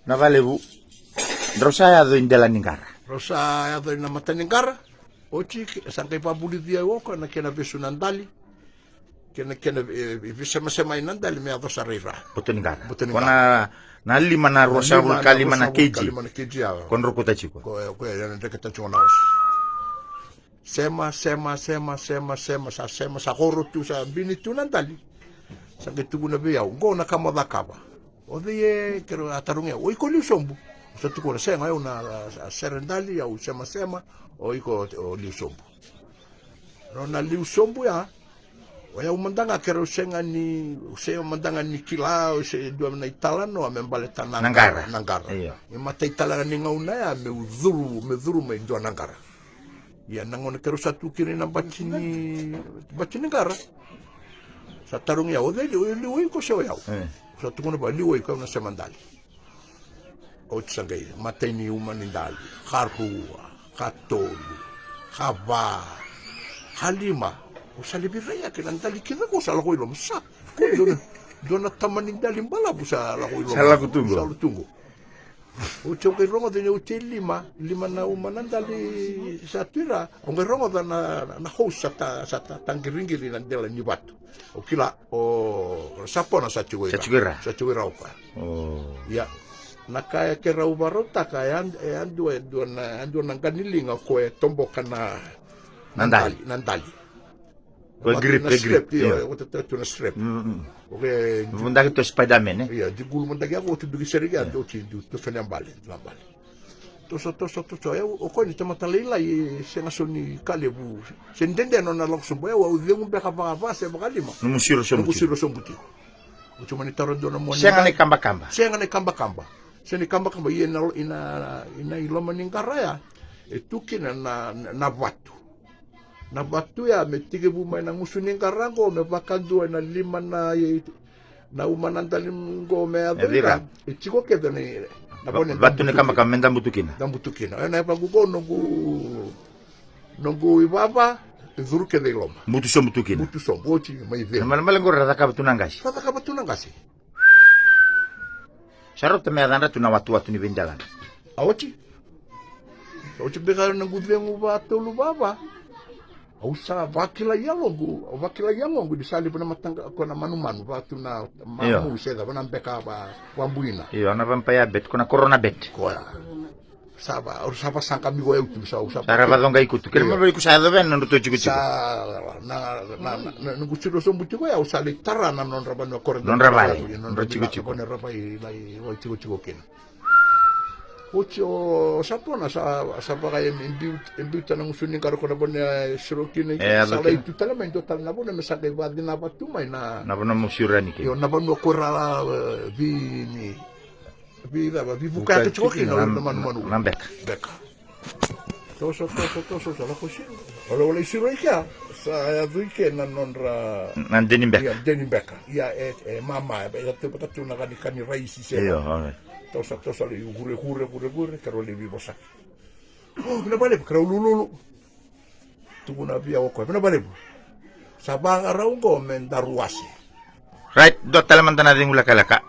Na vale bu. Drosa ya do indela ningara. Rosa ya do na mataningara. Ochi sankai pabuli dia woko na kena besu nandali. Kena bisa masema inandali me adosa reira. Botoningara. Kona na lima na rosa vulkali mana keji. Kon rokuta chiko. Ko ya ndeketa chona os. Sema sa goro tu sa bini tu nandali. Sankai tu na be au go na kama dakaba. Odie kero atarungia o iko liusombu. Sa tu ko senga eu na serendali au sema o iko o liusombu. Rona liusombu ya o ya umandanga kero senga ni se umandanga ni kila o se dua na italano a membale tanangara nangara. Iya. Mata italana ni ngauna ya me udhuru me dua nangara. Ya nangona kero satu kiri na bacini ngara. Sa tarungia o de ko se o ya. Sa tu ko ba liwo iko na semandali. O tsangai mateni umanindali harua katolu hava halima usalibiraya kinandali kina ko sala ko ilom sa dona tamanindali mbala busa la ko ilom sala kutungo o tsoke rongo de o lima na umanandali satira o rongo na hosa ta tangiringiri nandela ni batu o kila o sapona sa chuira o pa ya nakaya ke rau barota kaya andu nang kanilinga ko tombo kana nandali ko grip o te na strip oke munda to Spider-Man ya di gulu munda ko tu dugi seriga do ti du to fena mbale to eu o ko ni tamata leila i senga soni kalebu sendende no na loksumbo ya o de un beka pa se bakalima no musiro sombuti o chuma ni taro do na mo senga ne kamba Seni kamba ina iloma ningaraya etukina na watu. Na watu ya metige buma na ngusu ningarango me bakandua na lima na umanandali ngo me adira. Etiko ke dani na bone watu ne kamba menda mutukina. Na pagugo nongo ibaba zuru ke de iloma. Mutu mutukina. Mutu oti mai ve. Mala ngora rataka tunangasi. Sarota me adana tuna watu ni bendalan. Ochi bega na gudvengu ba tolu baba. Ausa vakila yango di sali puna matanga ko na manu ba tuna mamu seda bana beka ba wambuina. Iyo na vampaya bet kuna corona bet. Ko ya. Saba sangka mi go eu tu sa. Sara vadonga ikutu. Kelma bali ku sa ben no to chiku. Na ngusiro so mbuti ko ya usali tarana non rabano kordo. Non rabale. Non chiku. Ko ne rabai lai o chiku ken. Ocho sapona sa baga imbiuta na ngusuni karo ko na bone sirokine sala itu talamento tal na bone mesake vadina batuma na bona musirani ke. Yo na bone korala vi buka te choki no manu beka toso la kosi ole siroika sa duike na nonra nan denibeka ya mama ya te patatu na kani raisi se toso le gure karo le vivo sa na vale karo lulu tu na via oko na vale sa banga raungo men daruasi right do talamantana dingula kalaka